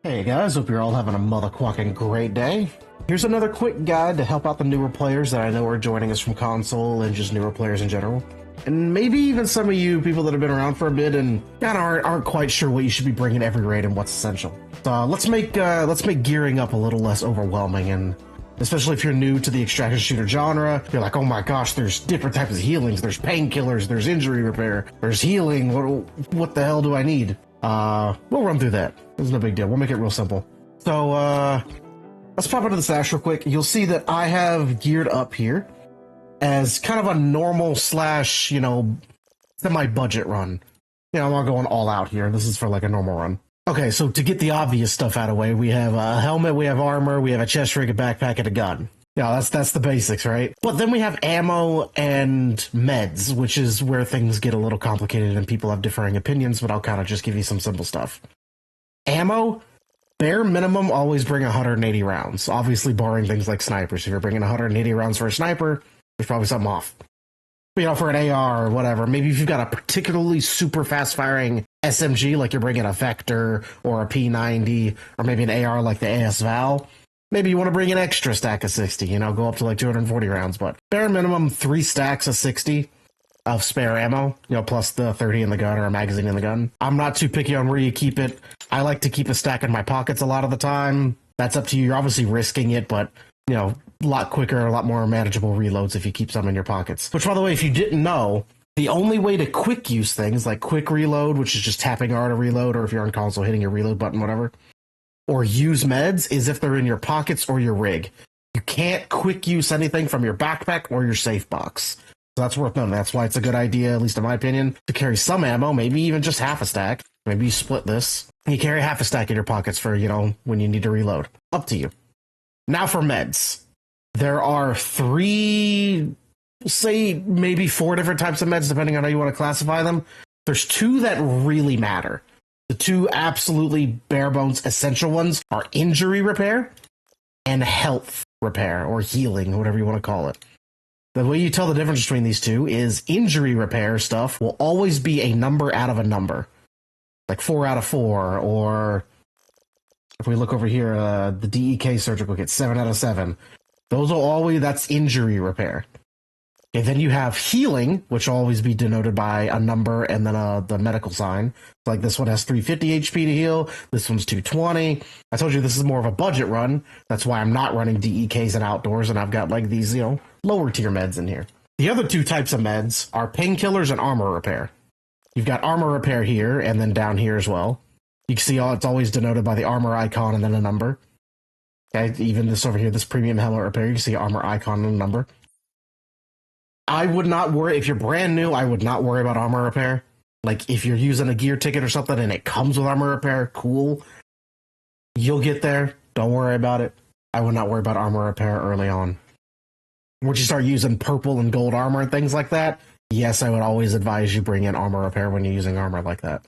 Hey guys, hope you're all having a motherfucking great day. Here's another quick guide to help out the newer players that I know are joining us from console and just newer players in general. And maybe even some of you people that have been around for a bit and kind of aren't quite sure what you should be bringing every raid and what's essential. So let's make gearing up a little less overwhelming, and especially if you're new to the extraction shooter genre, you're like, oh my gosh, there's different types of healings, there's painkillers, there's injury repair, there's healing, what the hell do I need? We'll run through that. There's no big deal. We'll make it real simple. So, let's pop into the stash real quick. You'll see that I have geared up here as kind of a normal slash, semi-budget run. I'm not going all out here. This is for like a normal run. Okay, so to get the obvious stuff out of the way, we have a helmet, we have armor, we have a chest rig, a backpack, and a gun. That's the basics, right? But then we have ammo and meds, which is where things get a little complicated and people have differing opinions, but I'll kind of just give you some simple stuff. Ammo, bare minimum, always bring 180 rounds. Obviously, barring things like snipers. If you're bringing 180 rounds for a sniper, there's probably something off. But, for an AR or whatever, maybe if you've got a particularly super fast-firing SMG, like you're bringing a Vector or a P90, or maybe an AR like the AS Val, maybe you want to bring an extra stack of 60, go up to like 240 rounds, but bare minimum 3 stacks of 60 of spare ammo, plus the 30 in the gun or a magazine in the gun. I'm not too picky on where you keep it. I like to keep a stack in my pockets a lot of the time. That's up to you. You're obviously risking it, but, a lot quicker, a lot more manageable reloads if you keep some in your pockets. Which, by the way, if you didn't know, the only way to quick use things like quick reload, which is just tapping R to reload, or if you're on console, hitting your reload button, whatever, or use meds, is if they're in your pockets or your rig. You can't quick use anything from your backpack or your safe box. So that's worth noting. That's why it's a good idea, at least in my opinion, to carry some ammo, maybe even just half a stack. Maybe you split this. You carry half a stack in your pockets for, when you need to reload. Up to you. Now for meds. There are 3, say maybe 4 different types of meds, depending on how you want to classify them. There's 2 that really matter. The 2 absolutely bare bones essential ones are injury repair and health repair, or healing, whatever you want to call it. The way you tell the difference between these 2 is injury repair stuff will always be a number out of a number. Like 4 out of 4, or if we look over here, the DEK surgical kit, 7 out of 7. Those will always, that's injury repair. And then you have healing, which will always be denoted by a number and then the medical sign. Like this one has 350 HP to heal. This one's 220. I told you this is more of a budget run. That's why I'm not running DEKs and outdoors, and I've got like these, lower tier meds in here. The other 2 types of meds are painkillers and armor repair. You've got armor repair here and then down here as well. You can see it's always denoted by the armor icon and then a number. Okay, even this over here, this premium helmet repair, you can see armor icon and a number. I would not worry, if you're brand new, I would not worry about armor repair. Like, if you're using a gear ticket or something and it comes with armor repair, cool. You'll get there. Don't worry about it. I would not worry about armor repair early on. Once you start using purple and gold armor and things like that, yes, I would always advise you bring in armor repair when you're using armor like that.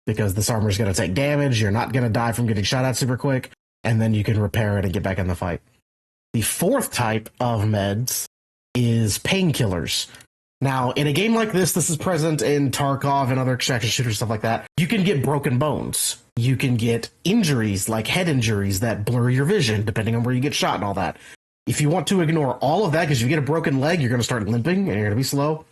Because this armor is going to take damage, you're not going to die from getting shot at super quick, and then you can repair it and get back in the fight. The 4th type of meds is painkillers. Now, in a game like this is present in Tarkov and other extraction shooters, stuff like that. You can get broken bones. You can get injuries, like head injuries that blur your vision, depending on where you get shot and all that. If you want to ignore all of that, because if you get a broken leg, you're going to start limping and you're going to be slow.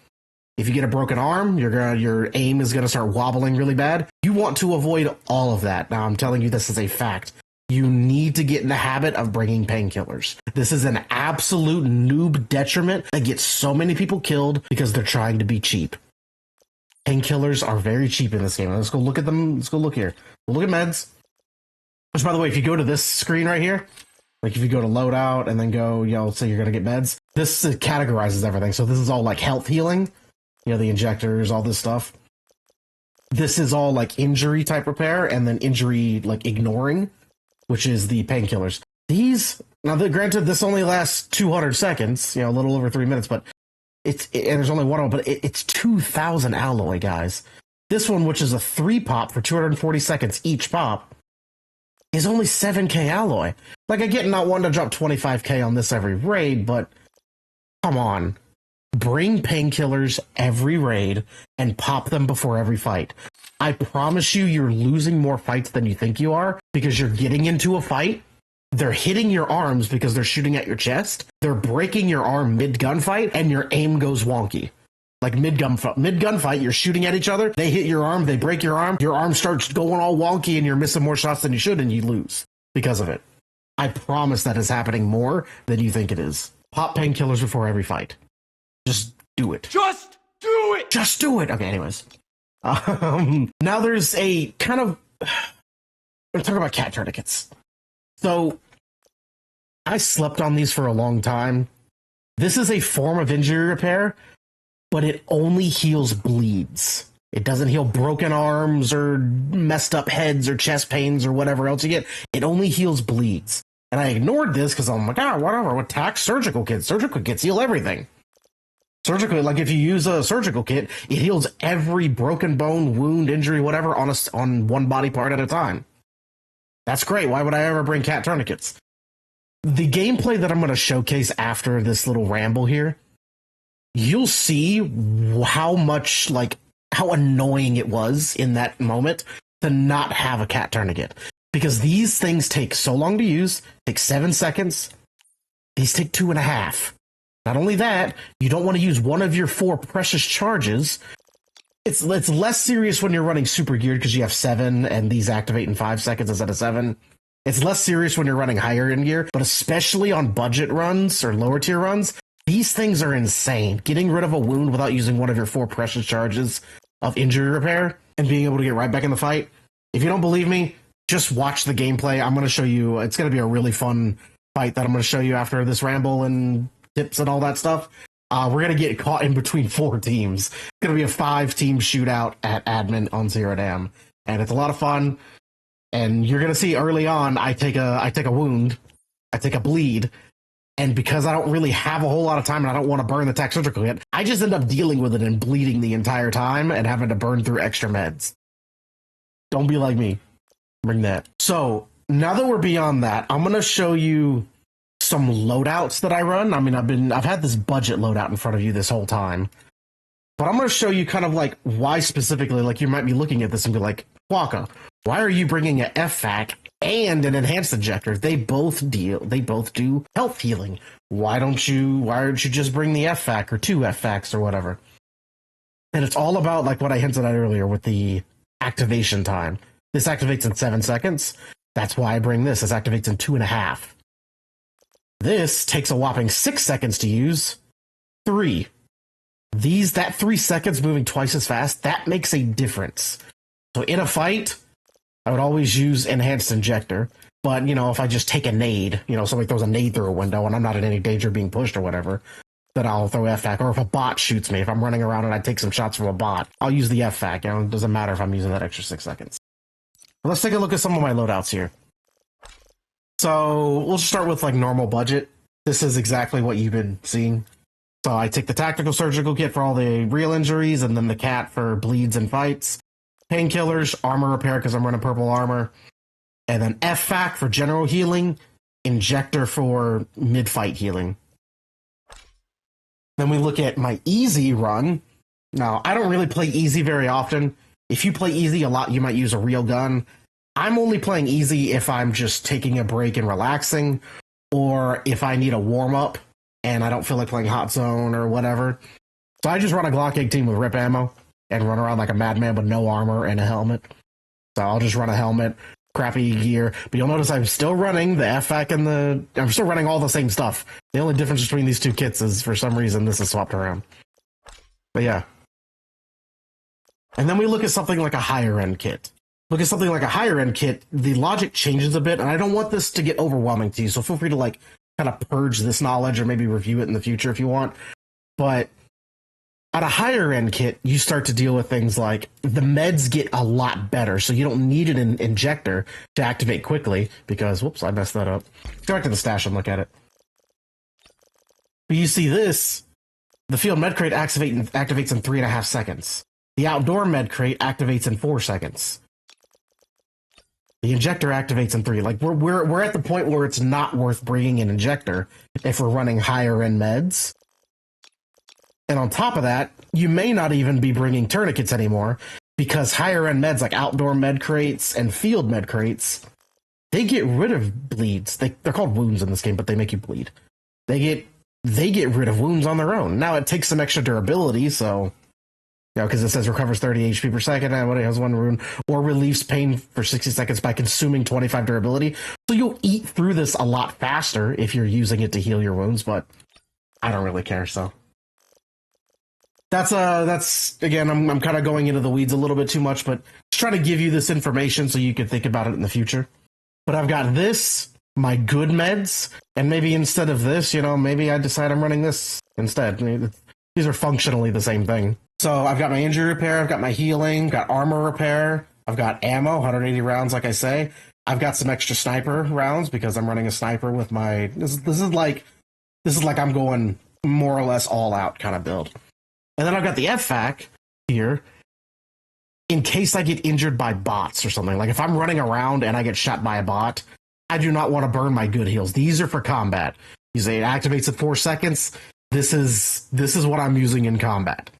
If you get a broken arm, your aim is going to start wobbling really bad. You want to avoid all of that. Now, I'm telling you this is a fact. You need to get in the habit of bringing painkillers. This is an absolute noob detriment that gets so many people killed because they're trying to be cheap. Painkillers are very cheap in this game. Let's go look at them. Let's go look here. We'll look at meds. Which, by the way, if you go to this screen right here, like if you go to loadout and then go, say you're going to get meds, this categorizes everything. So this is all like health healing, the injectors, all this stuff. This is all like injury type repair, and then injury like ignoring, which is the painkillers. These, now granted, this only lasts 200 seconds, a little over 3 minutes, but and there's only one of them, but it's 2,000 alloy, guys. This one, which is a 3 pop for 240 seconds each pop, is only 7k alloy. Like, I get not wanting to drop 25k on this every raid, but come on. Bring painkillers every raid and pop them before every fight. I promise you're losing more fights than you think you are, because you're getting into a fight. They're hitting your arms because they're shooting at your chest. They're breaking your arm mid-gunfight, and your aim goes wonky. Like mid-gunfight, you're shooting at each other. They hit your arm, they break your arm starts going all wonky, and you're missing more shots than you should, and you lose because of it. I promise that is happening more than you think it is. Pop painkillers before every fight. Just do it. Just do it! Just do it! Okay, anyways. Now there's a kind of... We're talking about cat tourniquets. So, I slept on these for a long time. This is a form of injury repair, but it only heals bleeds. It doesn't heal broken arms or messed up heads or chest pains or whatever else you get. It only heals bleeds. And I ignored this because I'm like, whatever, attack surgical kits. Surgical kits heal everything. Surgical, like if you use a surgical kit, it heals every broken bone, wound, injury, whatever on one body part at a time. That's great. Why would I ever bring cat tourniquets? The gameplay that I'm going to showcase after this little ramble here, you'll see how annoying it was in that moment to not have a cat tourniquet. Because these things take so long to use, take 7 seconds. These take 2.5. Not only that, you don't want to use one of your 4 precious charges. It's less serious when you're running super geared because you have 7 and these activate in 5 seconds instead of 7. It's less serious when you're running higher in gear, but especially on budget runs or lower tier runs, these things are insane. Getting rid of a wound without using one of your 4 precious charges of injury repair and being able to get right back in the fight. If you don't believe me, just watch the gameplay. I'm going to show you. It's going to be a really fun fight that I'm going to show you after this ramble and tips and all that stuff. We're going to get caught in between 4 teams. It's going to be a 5-team shootout at admin on Zero Dam. And it's a lot of fun. And you're going to see early on, I take a wound, I take a bleed, and because I don't really have a whole lot of time and I don't want to burn the tac surgical yet, I just end up dealing with it and bleeding the entire time and having to burn through extra meds. Don't be like me. Bring that. So, now that we're beyond that, I'm going to show you some loadouts that I run. I mean, I've had this budget loadout in front of you this whole time. But I'm going to show you kind of like why specifically, like you might be looking at this and be like, Quokka, why are you bringing an FFAC and an enhanced injector? They both do health healing. Why don't you just bring the FFAC or 2 FFACs or whatever? And it's all about like what I hinted at earlier with the activation time. This activates in 7 seconds. That's why I bring this. This activates in 2.5. This takes a whopping 6 seconds to use. 3. That 3 seconds moving twice as fast, that makes a difference. So in a fight, I would always use enhanced injector. But, if I just take a nade, somebody throws a nade through a window and I'm not in any danger of being pushed or whatever, then I'll throw FFAC. Or if a bot shoots me, if I'm running around and I take some shots from a bot, I'll use the FFAC. It doesn't matter if I'm using that extra 6 seconds. But let's take a look at some of my loadouts here. So we'll just start with like normal budget. This is exactly what you've been seeing. So I take the tactical surgical kit for all the real injuries, and then the cat for bleeds and fights. Painkillers, armor repair because I'm running purple armor. And then FFAC for general healing, injector for mid-fight healing. Then we look at my easy run. Now, I don't really play easy very often. If you play easy a lot, you might use a real gun. I'm only playing easy if I'm just taking a break and relaxing, or if I need a warm-up and I don't feel like playing Hot Zone or whatever. So I just run a Glock 18 with rip ammo and run around like a madman with no armor and a helmet. So I'll just run a helmet, crappy gear. But you'll notice I'm still running the FFAC and I'm still running all the same stuff. The only difference between these 2 kits is for some reason this is swapped around. But yeah. And then we look at something like a higher end kit. Look at something like a higher end kit, the logic changes a bit, and I don't want this to get overwhelming to you, so feel free to like kind of purge this knowledge or maybe review it in the future if you want. But at a higher end kit, you start to deal with things like the meds get a lot better, so you don't need an injector to activate quickly because, whoops, I messed that up. Go back to the stash and look at it. But you see this, the field med crate activates in 3.5 seconds. The outdoor med crate activates in 4 seconds. The injector activates in 3. Like we're at the point where it's not worth bringing an injector if we're running higher end meds. And on top of that, you may not even be bringing tourniquets anymore because higher end meds like outdoor med crates and field med crates they get rid of bleeds. They're called wounds in this game, but they make you bleed. They get rid of wounds on their own. Now it takes some extra durability, so because it says recovers 30 HP per second, and what has 1 rune, or relieves pain for 60 seconds by consuming 25 durability. So you'll eat through this a lot faster if you're using it to heal your wounds, but I don't really care, so. That's again, I'm kind of going into the weeds a little bit too much, but just trying to give you this information so you can think about it in the future. But I've got this, my good meds, and maybe instead of this, maybe I decide I'm running this instead. I mean, these are functionally the same thing. So I've got my injury repair, I've got my healing, got armor repair, I've got ammo, 180 rounds, like I say. I've got some extra sniper rounds because I'm running a sniper with my. This is like I'm going more or less all out kind of build. And then I've got the FFAC here in case I get injured by bots or something. Like if I'm running around and I get shot by a bot, I do not want to burn my good heals. These are for combat. You say it activates in 4 seconds. This is what I'm using in combat.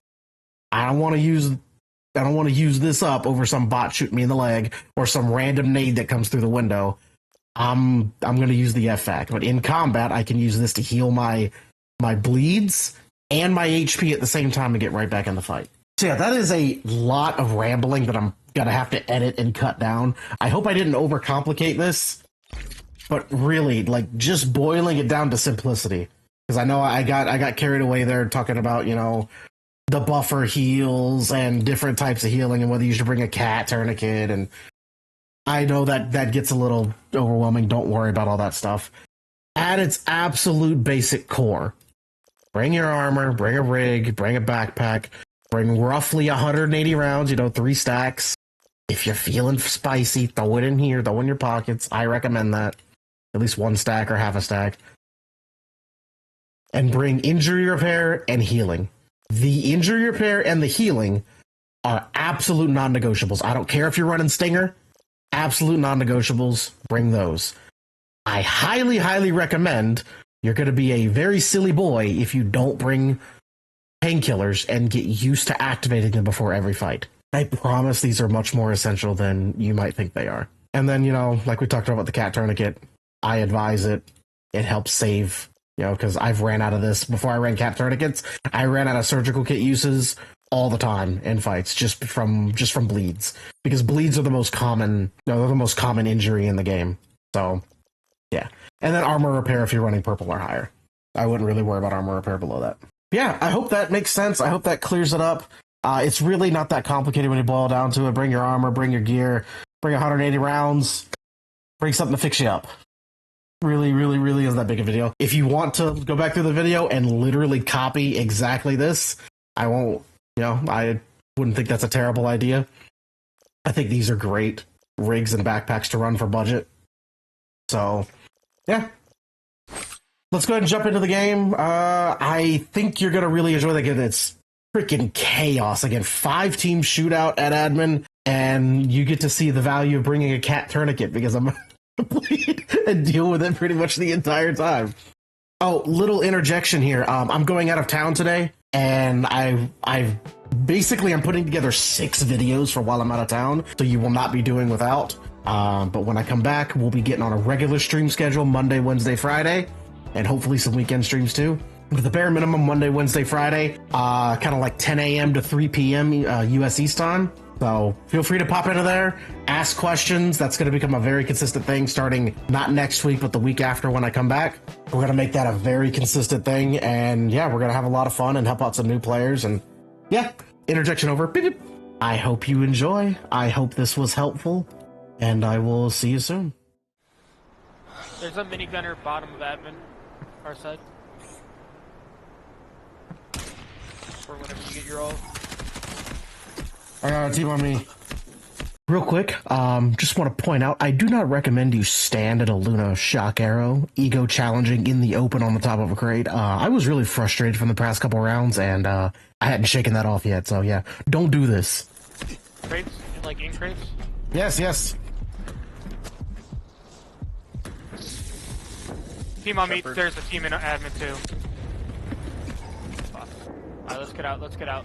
I don't want to use this up over some bot shooting me in the leg or some random nade that comes through the window. I'm going to use the FFAC, but in combat I can use this to heal my bleeds and my HP at the same time and get right back in the fight. So yeah, that is a lot of rambling that I'm gonna have to edit and cut down. I hope I didn't overcomplicate this, but really, like, just boiling it down to simplicity. Because I know I got carried away there talking about, the buffer heals and different types of healing and whether you should bring a cat tourniquet, and I know that gets a little overwhelming. Don't worry about all that stuff. At its absolute basic core, bring your armor, bring a rig, bring a backpack, bring roughly 180 rounds, 3 stacks. If you're feeling spicy, throw it in here, throw it in your pockets. I recommend that. At least 1 stack or half a stack. And bring injury repair and healing. The injury repair and the healing are absolute non-negotiables. I don't care if you're running Stinger. Absolute non-negotiables. Bring those. I highly, highly recommend. You're going to be a very silly boy if you don't bring painkillers and get used to activating them before every fight. I promise these are much more essential than you might think they are. And then, like we talked about the cat tourniquet, I advise it. It helps save, because I've ran out of this. Before I ran cat tourniquets, I ran out of surgical kit uses all the time in fights, just from bleeds. Because bleeds are the most common, they're the most common injury in the game. So, yeah. And then armor repair if you're running purple or higher. I wouldn't really worry about armor repair below that. Yeah, I hope that makes sense. I hope that clears it up. It's really not that complicated when you boil down to it. Bring your armor, bring your gear, bring 180 rounds, bring something to fix you up. Really, really, really isn't that big of a deal. If you want to go back through the video and literally copy exactly this, I won't, I wouldn't think that's a terrible idea. I think these are great rigs and backpacks to run for budget. So, yeah. Let's go ahead and jump into the game. I think you're going to really enjoy the game. It's freaking chaos. Again, 5-team shootout at admin, and you get to see the value of bringing a cat tourniquet because I'm and deal with it pretty much the entire time. Oh, little interjection here. I'm going out of town today, and I'm putting together 6 videos for while I'm out of town, so you will not be doing without. But when I come back, we'll be getting on a regular stream schedule Monday, Wednesday, Friday. And hopefully some weekend streams too. But the bare minimum Monday, Wednesday, Friday, kind of like 10 a.m. to 3 p.m. US East time. So feel free to pop into there, ask questions. That's going to become a very consistent thing starting not next week, but the week after when I come back. We're going to make that a very consistent thing. And yeah, we're going to have a lot of fun and help out some new players. And yeah, interjection over. Beep, beep. I hope you enjoy. I hope this was helpful. And I will see you soon. There's a minigunner bottom of admin. Our side. Or whenever you get your ult. I got a team on me. Real quick, just want to point out, I do not recommend you stand at a Luna shock arrow, ego challenging in the open on the top of a crate. I was really frustrated from the past couple rounds, and I hadn't shaken that off yet, so yeah, don't do this. Crates? Like in crates? Yes, yes. Team on me, there's a team in admin too. Fuck. Alright, let's get out, let's get out.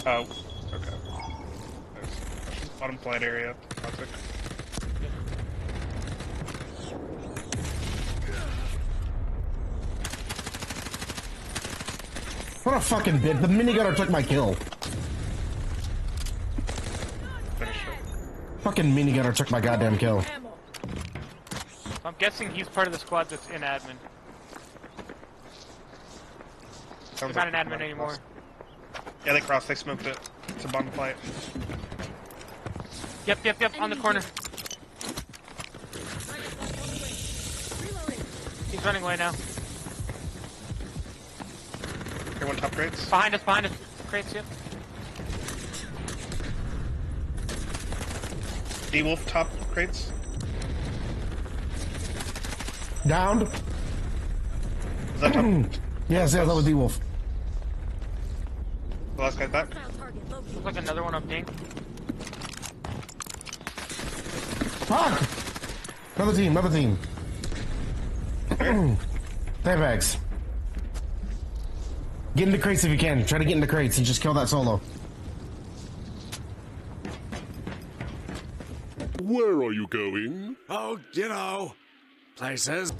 Oh, okay. Nice. Bottom flight area. Toxic. What a fucking bit. The minigunner took my kill. Finish it. Fucking minigunner took my goddamn kill. I'm guessing he's part of the squad that's in admin. He's not an admin anymore. Yeah, they crossed. They smoked it. It's a bottom flight. Yep, on the corner. He's running away now. Okay, one top crates. Behind us. Crates, yep. D-Wolf top crates. Downed. Is that top? Yes, that was D-Wolf. The last guy's back. Looks like another one on ping. Fuck! Another team. Sandbags. Get into crates if you can. Try to get into crates and just kill that solo. Where are you going? Oh, you know, places.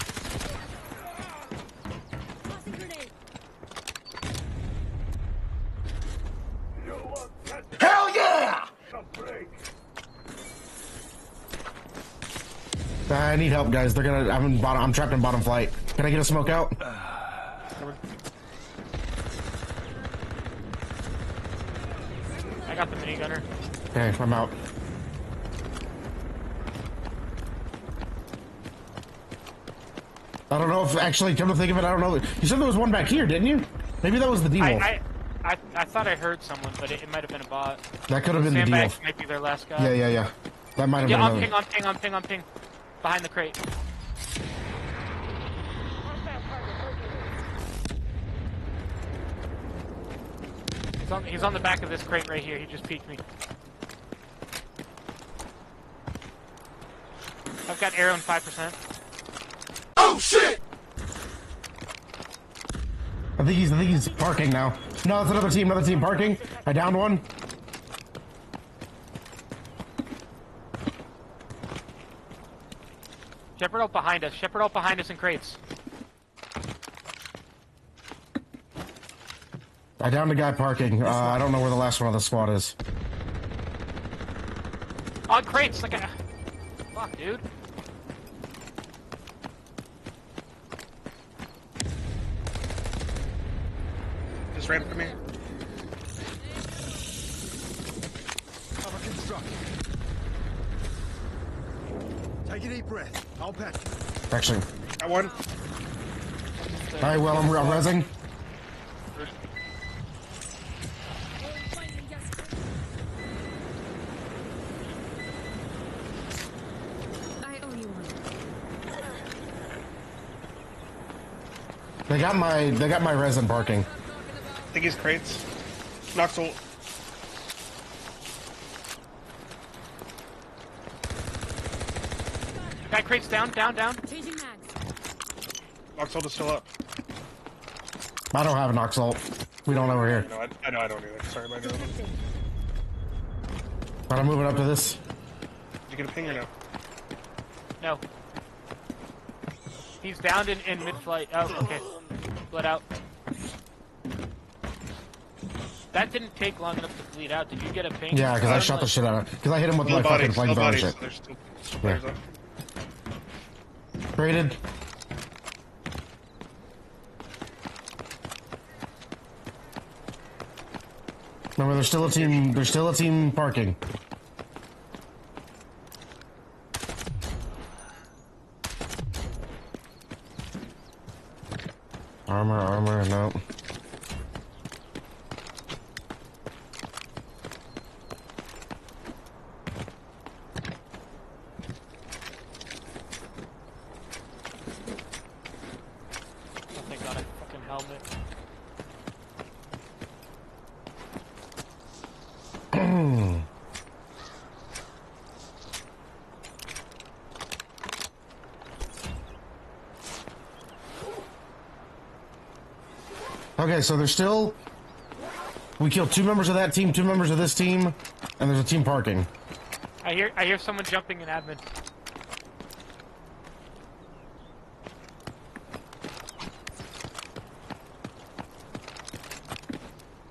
Hell yeah! I need help, guys. They're gonna. I'm trapped in bottom flight. Can I get a smoke out? I got the minigunner. Okay, I'm out. I don't know if actually, come to think of it, I don't know. You said there was one back here, didn't you? Maybe that was the D-Wolf. I thought I heard someone, but it might have been a bot. That could have been the Sandbags D-Wolf. might be their last guy. Yeah. That might have been Yeah, another. on ping. Behind the crate. He's on the back of this crate right here. He just peeked me. I've got arrow and 5%. Oh shit! I think he's parking now. No, it's another team parking. I downed one. Shepherd out behind us in crates. I downed a guy parking. I don't know where the last one of the squad is. On crates, like a... Fuck, dude. Just ran for me. Cover construction. Take a deep breath. I'll patch you. Actually, Got one. alright, well, I'm rezzing. I owe you one. They got my resin parking. I think he's crates. Knocks ult. Guy crates down. Changing mags. Knocks ult is still up. I don't have an Oxalt. We don't over here. No, I know I don't either. Sorry about that. Did But I'm moving up to this. you get a ping or no? No. He's downed in mid-flight. Oh, okay. Bled out. That didn't take long enough to bleed out. Did you get a ping? Yeah, because I shot the shit out of it. Because I hit him with No my fucking bodies, flame no gun bodies. shit. There's still players up. Traded. Remember, there's still a team. There's still a team parking. Armor, no. Oh, thank God, I fucking helmet. Okay, so there's still... We killed 2 members of that team, 2 members of this team, and there's a team parking. I hear someone jumping in admin.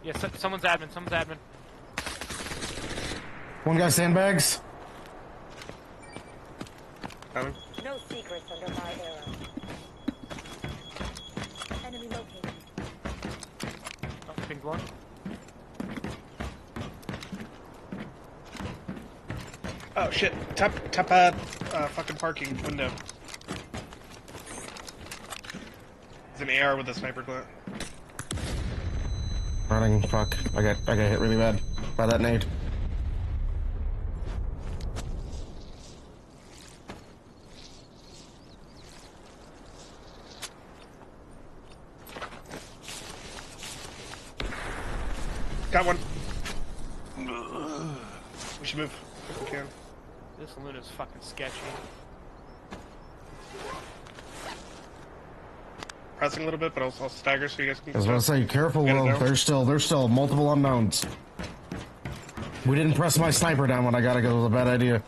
Yeah, someone's admin. Someone's admin. One guy sandbags. Coming. No secrets under my arrow. Enemy located. Oh, pinged one. Oh shit! Tap fucking parking window. It's an AR with a sniper glant. Running, fuck. I got hit really bad by that nade. Got one. We should move if we can. This Luna's fucking sketchy. Pressing a little bit, but I'll stagger so you guys can. I was gonna say, careful, Get it Will. down. There's still multiple unknowns. We didn't press my sniper down when I gotta go. It was a bad idea.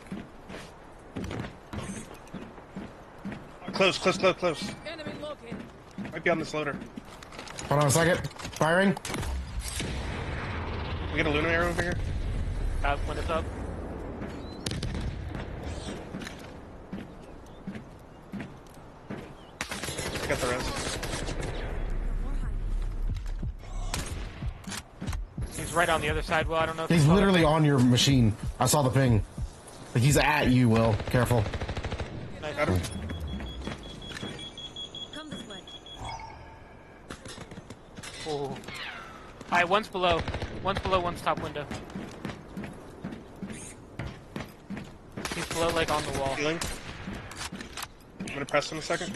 Close. Enemy located. Might be on this loader. Hold on a second. Firing. We get a Luna arrow over here. When it's up. Got the rest. He's right on the other side. Well, I don't know if He's you saw literally that. on your machine. I saw the ping. Like, he's at you, Will. Careful. Nice. Got him. Come this way. Oh. Alright, one's below. One's top window. He's below, like, on the wall. Healing. I'm gonna press in a second.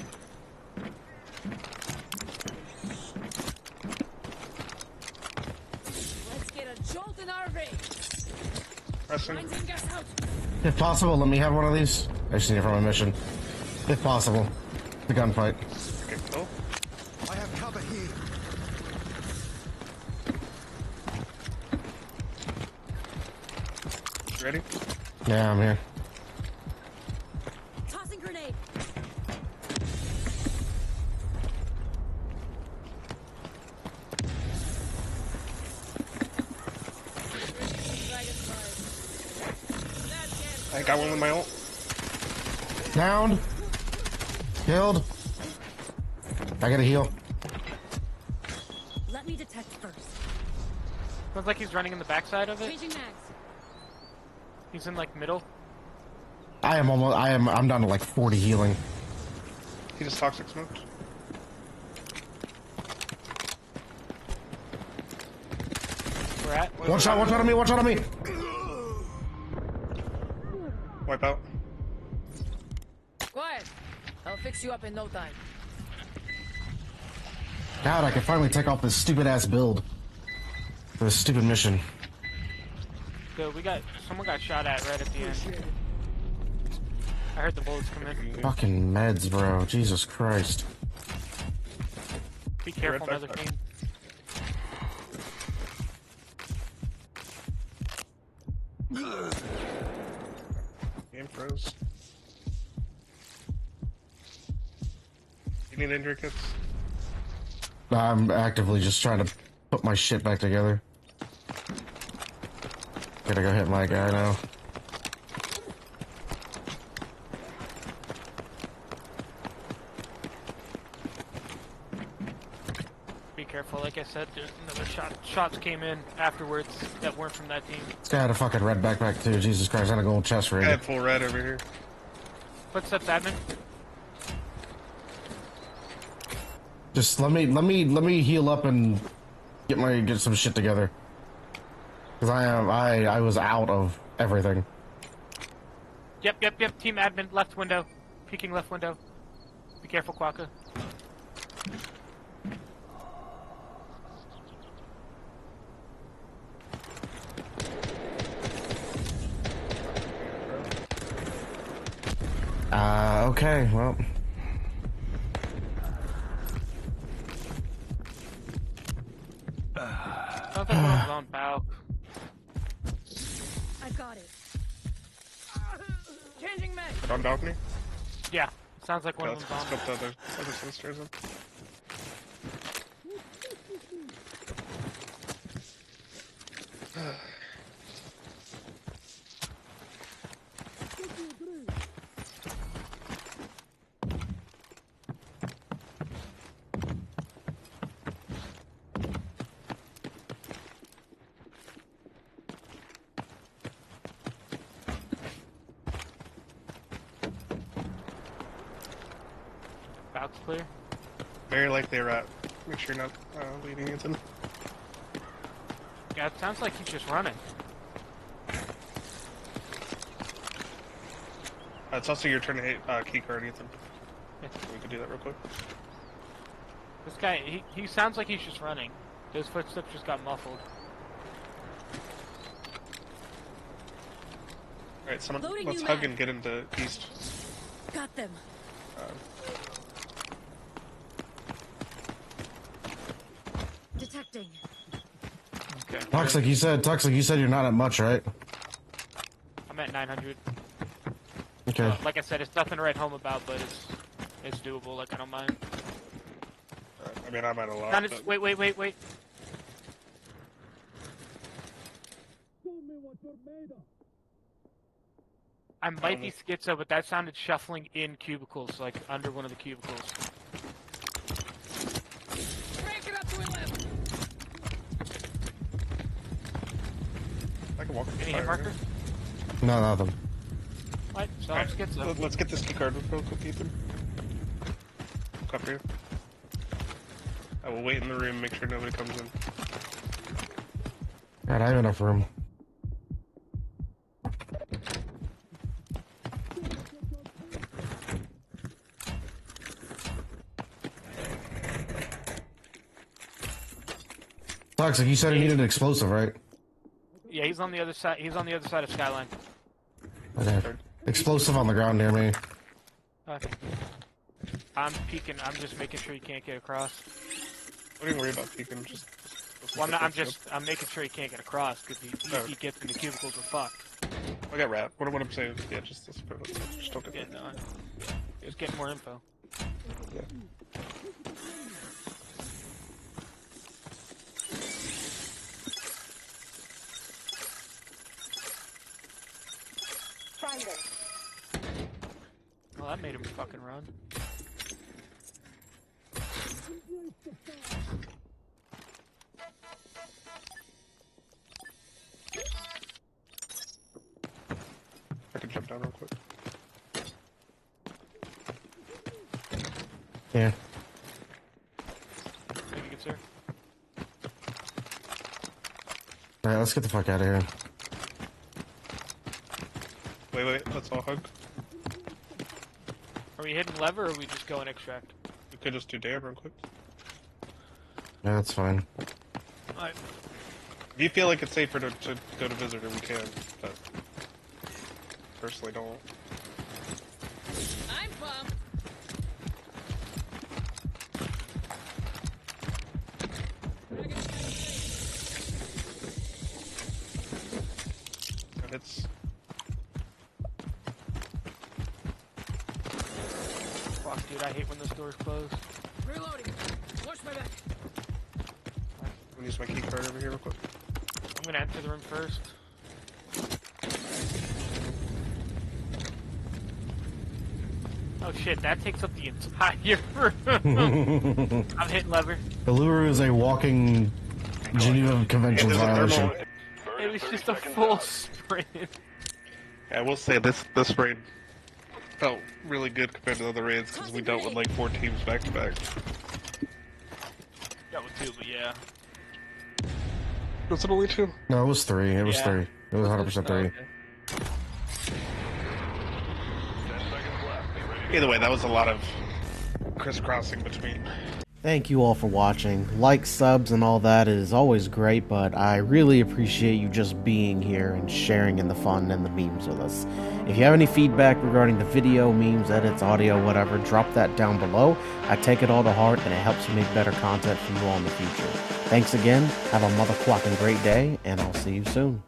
Let's get a jolt in our veins. Pressing. Grinding gas out. If possible, let me have one of these. I just need it for my mission. If possible. The gunfight. Okay, cool. I have cover here. You ready? Yeah, I'm here. Tossing grenade. I got one with my ult. Downed. Killed. I gotta heal. Let me detect first. Sounds like he's running in the backside of it. Changing mags. He's in, like, middle. I'm down to like 40 healing. He just toxic smoked. We're at. Watch out on me, watch out on me! Wipe out. Quiet. I'll fix you up in no time. God, I can finally take off this stupid ass build. For this stupid mission. Good, someone got shot at right at the end. I heard the bullets come in. Fucking meds, bro. Jesus Christ. Be careful, Right another back. team. Game froze. You need injury kits? I'm actively just trying to put my shit back together. Gotta go hit my guy now. Be careful, like I said, there's another shots came in afterwards that weren't from that team. This guy had a fucking red backpack too. Jesus Christ, and a gold chest I rig. have full red over here. Footsteps, admin. Just let me heal up and get some shit together. Cause I was out of everything. Yep. Team admin, left window. Peeking left window. Be careful, Quokka. Okay, well. Changing men. On balcony? Yeah, sounds like one Okay, of let's them's go on. up the other set of stairs then. Bout's clear. Very likely rat. Make sure you're not leading Ethan. Yeah, it sounds like he's just running. It's also your turn to hit key card, Ethan. Yeah. We could do that real quick. This guy, he sounds like he's just running. His footsteps just got muffled. Alright, someone, Loading let's new hug mag. and get into east. Got them. Detecting. Okay. Toxic, you said you're not at much, right? I'm at 900. Okay. Like I said, it's nothing to write home about, but it's doable. Like, I don't mind. I mean, I'm at a lot. Sounded, But wait. I might be schizo, but that sounded shuffling in cubicles, like under one of the cubicles. Crank it up to 11. I can walk Any hit marker? No, nothing. What? So I'm Alright, schizo. let's get this key card real quick, Ethan. Come here. I will wait in the room, make sure nobody comes in. God, I have enough room. Toxic, you said you needed an explosive, right? Yeah, he's on the other side. He's on the other side of Skyline. Okay. Explosive on the ground near me. Okay. I'm peeking. I'm just making sure you can't get across. Don't even worry about peeking, just... Well, I'm making sure he can't get across, because he gets in the cubicles, we're fucked. I got rat. What I'm saying is, yeah, just don't get Getting on. Just getting more info. Yeah. Find them. Well, that made him fucking run. I can jump down real quick. Yeah. Thank you, good sir. Alright, let's get the fuck out of here. Wait, let's all hug. Are we hitting lever, or are we just going extract? We could just do dab real quick. Yeah, that's fine. Alright. If you feel like it's safer to go to visitor, we can, but... Personally, don't. I'm pumped. And it's... Fuck, dude, I hate when those doors close. Reloading. Watch my back. I'm gonna use my key card over here real quick. I'm gonna enter the room first. Oh shit, that takes up the entire room. I'm hitting lever. Eluru is a walking Geneva Convention Yeah, there's a violation. thermal- It was just a full sprint. Yeah, I will say this raid felt really good compared to the other raids because we dealt with like 4 teams back to back. That was 2, but yeah. Was it only 2? No, it was 3. It was Yeah. 3. It was 100% 3. Okay. Either way, that was a lot of crisscrossing between. Thank you all for watching. Like, subs, and all that is always great, but I really appreciate you just being here and sharing in the fun and the memes with us. If you have any feedback regarding the video, memes, edits, audio, whatever, drop that down below. I take it all to heart, and it helps me make better content for you all in the future. Thanks again, have a motherfucking great day, and I'll see you soon.